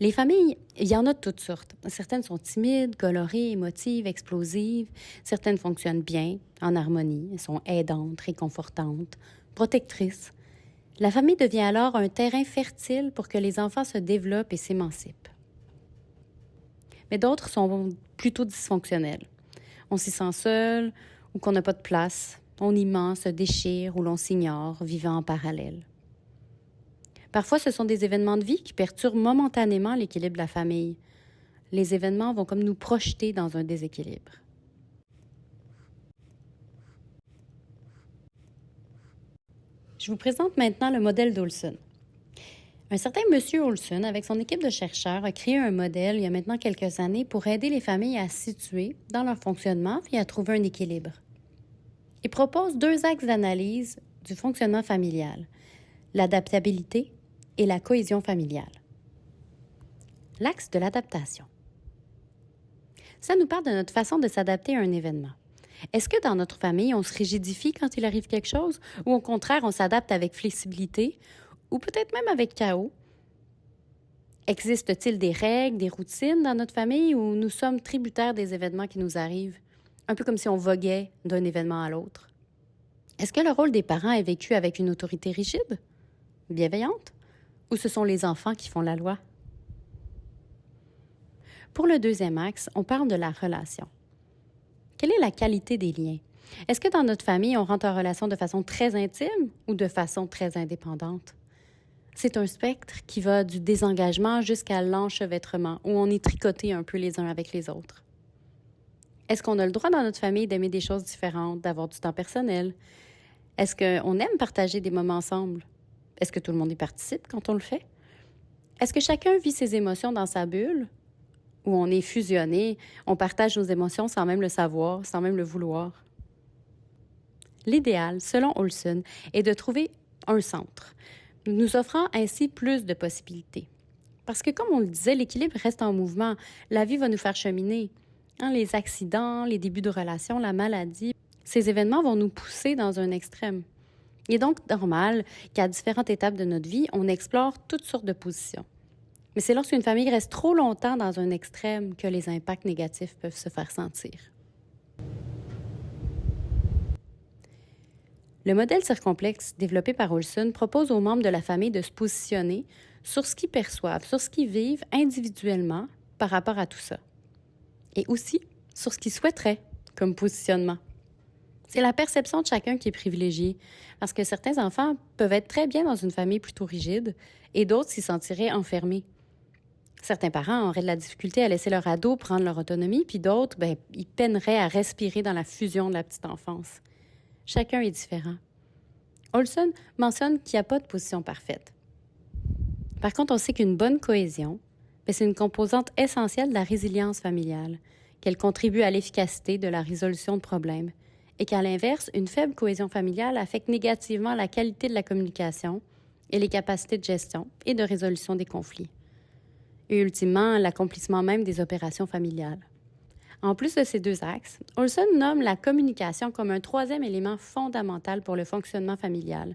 Les familles, il y en a de toutes sortes. Certaines sont timides, colorées, émotives, explosives. Certaines fonctionnent bien, en harmonie. Elles sont aidantes, réconfortantes, protectrices. La famille devient alors un terrain fertile pour que les enfants se développent et s'émancipent. Mais d'autres sont plutôt dysfonctionnelles. On s'y sent seul ou qu'on n'a pas de place. On y ment, se déchire ou l'on s'ignore, vivant en parallèle. Parfois, ce sont des événements de vie qui perturbent momentanément l'équilibre de la famille. Les événements vont comme nous projeter dans un déséquilibre. Je vous présente maintenant le modèle d'Olson. Un certain monsieur Olson, avec son équipe de chercheurs, a créé un modèle il y a maintenant quelques années pour aider les familles à se situer dans leur fonctionnement et à trouver un équilibre. Il propose 2 axes d'analyse du fonctionnement familial, l'adaptabilité et la cohésion familiale. L'axe de l'adaptation. Ça nous parle de notre façon de s'adapter à un événement. Est-ce que dans notre famille, on se rigidifie quand il arrive quelque chose ou au contraire, on s'adapte avec flexibilité ou peut-être même avec chaos? Existe-t-il des règles, des routines dans notre famille ou nous sommes tributaires des événements qui nous arrivent, un peu comme si on voguait d'un événement à l'autre? Est-ce que le rôle des parents est vécu avec une autorité rigide, bienveillante, ou ce sont les enfants qui font la loi? Pour le deuxième axe, on parle de la relation. Quelle est la qualité des liens? Est-ce que dans notre famille, on rentre en relation de façon très intime ou de façon très indépendante? C'est un spectre qui va du désengagement jusqu'à l'enchevêtrement, où on est tricotés un peu les uns avec les autres. Est-ce qu'on a le droit dans notre famille d'aimer des choses différentes, d'avoir du temps personnel? Est-ce qu'on aime partager des moments ensemble? Est-ce que tout le monde y participe quand on le fait? Est-ce que chacun vit ses émotions dans sa bulle? Où on est fusionné, on partage nos émotions sans même le savoir, sans même le vouloir? L'idéal, selon Olson, est de trouver un centre, nous offrant ainsi plus de possibilités. Parce que, comme on le disait, l'équilibre reste en mouvement. La vie va nous faire cheminer. Les accidents, les débuts de relations, la maladie, ces événements vont nous pousser dans un extrême. Il est donc normal qu'à différentes étapes de notre vie, on explore toutes sortes de positions. Mais c'est lorsqu'une famille reste trop longtemps dans un extrême que les impacts négatifs peuvent se faire sentir. Le modèle circonflexe développé par Olson propose aux membres de la famille de se positionner sur ce qu'ils perçoivent, sur ce qu'ils vivent individuellement par rapport à tout ça. Et aussi sur ce qu'ils souhaiteraient comme positionnement. C'est la perception de chacun qui est privilégiée, parce que certains enfants peuvent être très bien dans une famille plutôt rigide et d'autres s'y sentiraient enfermés. Certains parents auraient de la difficulté à laisser leur ado prendre leur autonomie, puis d'autres, ils peineraient à respirer dans la fusion de la petite enfance. Chacun est différent. Olson mentionne qu'il n'y a pas de position parfaite. Par contre, on sait qu'une bonne cohésion, c'est une composante essentielle de la résilience familiale, qu'elle contribue à l'efficacité de la résolution de problèmes, et qu'à l'inverse, une faible cohésion familiale affecte négativement la qualité de la communication et les capacités de gestion et de résolution des conflits, et ultimement l'accomplissement même des opérations familiales. En plus de ces 2 axes, Olson nomme la communication comme un 3e élément fondamental pour le fonctionnement familial.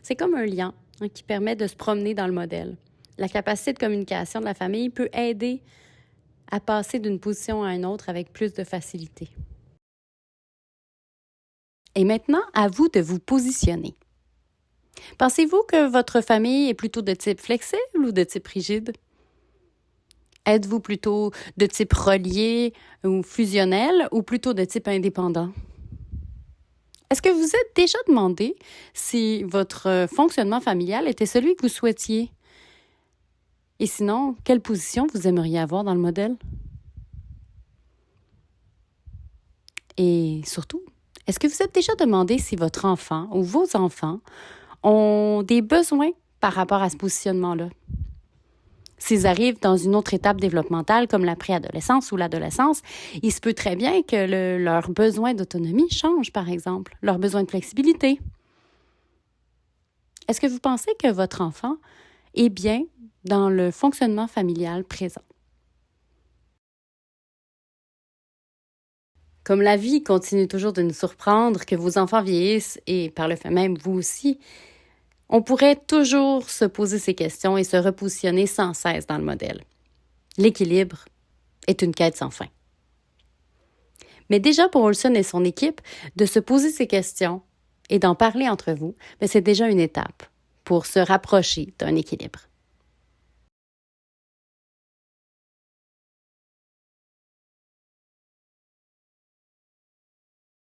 C'est comme un lien qui permet de se promener dans le modèle. La capacité de communication de la famille peut aider à passer d'une position à une autre avec plus de facilité. Et maintenant, à vous de vous positionner. Pensez-vous que votre famille est plutôt de type flexible ou de type rigide? Êtes-vous plutôt de type relié ou fusionnel ou plutôt de type indépendant? Est-ce que vous êtes déjà demandé si votre fonctionnement familial était celui que vous souhaitiez? Et sinon, quelle position vous aimeriez avoir dans le modèle? Et surtout, est-ce que vous êtes déjà demandé si votre enfant ou vos enfants ont des besoins par rapport à ce positionnement-là? S'ils arrivent dans une autre étape développementale comme la préadolescence ou l'adolescence, il se peut très bien que leur besoin d'autonomie change, par exemple, leur besoin de flexibilité. Est-ce que vous pensez que votre enfant est bien dans le fonctionnement familial présent? Comme la vie continue toujours de nous surprendre, que vos enfants vieillissent et par le fait même vous aussi, On pourrait toujours se poser ces questions et se repositionner sans cesse dans le modèle. L'équilibre est une quête sans fin. Mais déjà pour Olson et son équipe, de se poser ces questions et d'en parler entre vous, c'est déjà une étape pour se rapprocher d'un équilibre.